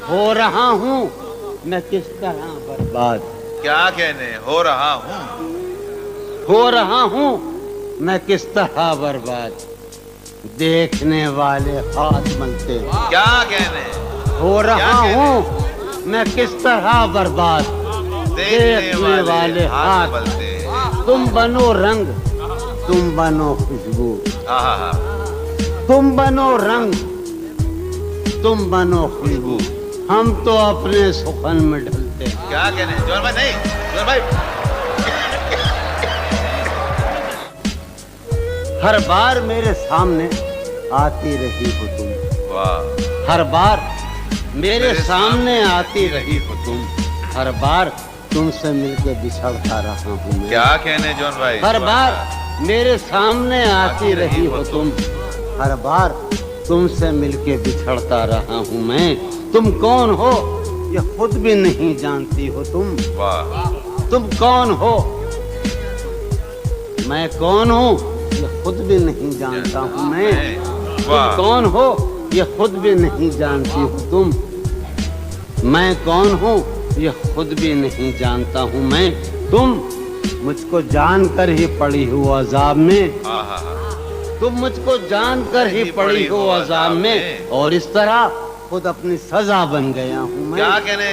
ہو رہا ہوں میں کس طرح برباد، کیا کہنے ہو رہا ہوں میں کس طرح برباد، دیکھنے والے ہاتھ ملتے، کیا کہنے ہو رہا ہوں میں کس طرح برباد، دیکھنے والے ہاتھ ملتے تم بنو رنگ، تم بنو خوشبو، آہا تم بنو رنگ، تم بنو خوشبو، ہم تو اپنے سخن میں ڈھلتے ہیں۔ کیا کہنے جون بھائی نہیں جون بھائی ہر بار میرے سامنے آتی رہی ہو تم، واہ ہر بار میرے سامنے آتی رہی ہو تم، ہر بار تم سے مل کے بچھڑتا رہا ہوں میں، کیا کہنے جون بھائی ہر بار میرے سامنے آتی رہی ہو تم، ہر بار تم سے مل کے بچھڑتا رہا ہوں میں، تم کون ہو یہ خود بھی نہیں جانتی ہو تم، واہ تم کون ہو میں کون ہوں یہ خود بھی نہیں جانتا ہوں میں، تم واہ کون ہو یہ خود بھی نہیں جانتی ہو تم، میں کون ہوں یہ خود بھی نہیں جانتا ہوں میں، تم مجھ کو جان کر ہی پڑی ہو عذاب میں، آہا تم مجھ کو جان کر ہی پڑی ہو عذاب میں، اور اس طرح خود اپنی سزا بن گیا ہوں میں، کیا کہنے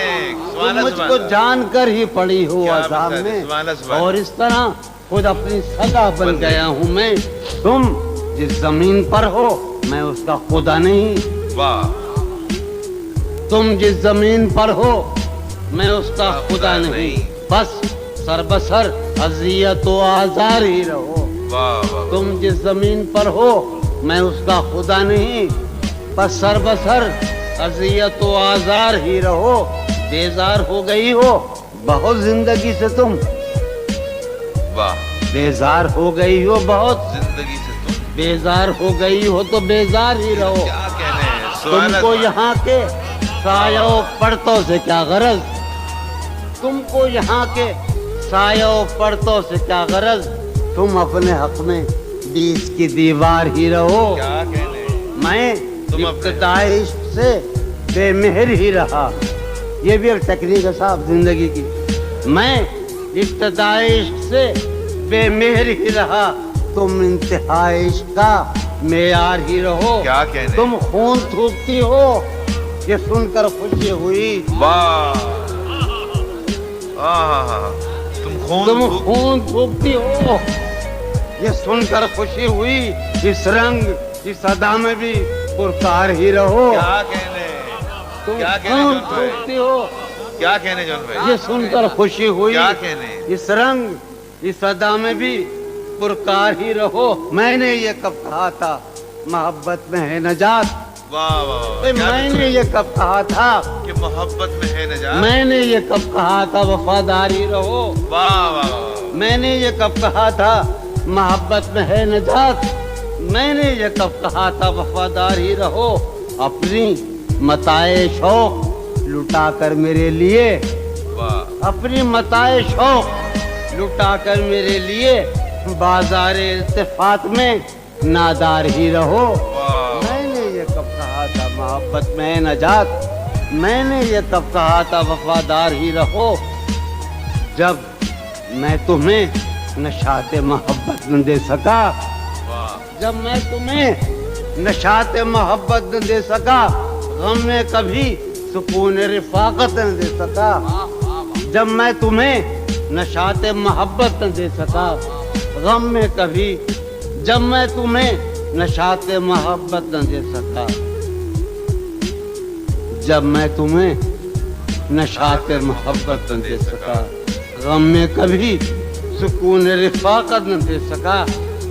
تم مجھ کو جان کر ہی پڑی ہو کیا عذاب بات ہے، میں، سبحان اللہ، سبحان اور اس طرح خود اپنی سزا بن گیا ہوں میں، تم جس زمین پر ہو میں اس کا خدا نہیں، واہ تم جس زمین پر ہو میں اس کا خدا نہیں، بس سر بسر اذیت و آزار ہی رہو، واہ واہ تم جس زمین پر ہو میں اس کا خدا نہیں، بس سر بسر اذیت و آزار ہی رہو، بیزار ہو گئی ہو بہت زندگی سے تم، واہ بیزار ہو گئی ہو بہت، زندگی سے تم بیزار ہو گئی ہو تو بیزار ہی رہو، کیا کہنے تم کو یہاں کے سایہ و پرتوں سے کیا غرض، تم کو یہاں کے سایہ و پرتوں سے کیا غرض، تم اپنے حق میں بیچ کی دیوار ہی رہو، کیا کہنے میں تم ابتدائی عشق سے بے مہر ہی رہا، یہ بھی ایک تکنیک ہے صاحب زندگی کی، میں ابتدائی عشق سے بے مہر ہی رہا، تم انتہائی عشق کا معیار ہی رہو، کیا کہنے تم خون تھوکتی ہو یہ سن کر خوشی ہوئی، واہ آہا تم تم خون تھوکتی ہو یہ سن کر خوشی ہوئی، اس رنگ اس ادا میں بھی پرکار ہی رہو، کیا کہنے تم کیا کہنے خون جون بھائی تھوکتی ہو کیا کہنے جون بھائی یہ سن کر خوشی ہوئی، کیا کہنے اس رنگ اس ادا میں بھی پرکار ہی رہو، میں نے یہ کب کہا تھا محبت میں ہے نجات، واہ واہ میں نے یہ کب کہا تھا، کہ محبت میں ہے نجات میں نے یہ کب کہا تھا وفاداری رہو، واہ واہ میں نے یہ کب کہا تھا محبت میں ہے نجات، میں نے یہ کب کہا تھا وفاداری رہو، اپنی متاع شوق لٹا کر میرے لیے، واہ اپنی متاع شوق لٹا کر میرے لیے بازار التفات میں نادار ہی رہو، واہ میں نے یہ کب کہا تھا محبت میں ہے نجات، میں نے یہ کب کہا تھا وفادار ہی رہو، جب میں تمہیں نشاط محبت نہ دے سکا، واہ جب میں تمہیں نشاط محبت نہ دے سکا، غم میں کبھی سکون رفاقت نہ دے سکا، جب میں تمہیں نشاط محبت نہ دے سکا، غم میں کبھی جب میں تمہیں نشاط محبت نہ دے سکا، جب میں تمہیں نشاط محبت نہ دے سکا، غم میں کبھی سکون رفاقت نہ دے سکا،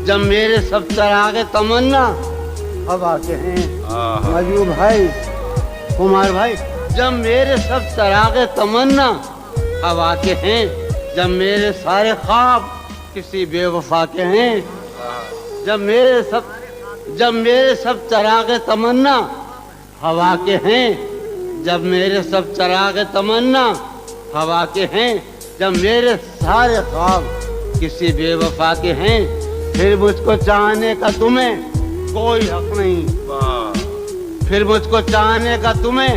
جب میرے سب چراغ تمنا ہوا کے ہیں مجو بھائی کمار بھائی، جب میرے سب چراغ تمنا ہوا کے ہیں، جب میرے سارے خواب کسی بے وفا کے ہیں، جب میرے سب چراغ تمنا ہوا کے ہیں، جب میرے سب چراغ تمنا ہوا کے ہیں، جب میرے سارے خواب کسی بے وفا کے ہیں، پھر مجھ کو چاہنے کا تمہیں کوئی حق نہیں، واہ پھر مجھ کو چاہنے کا تمہیں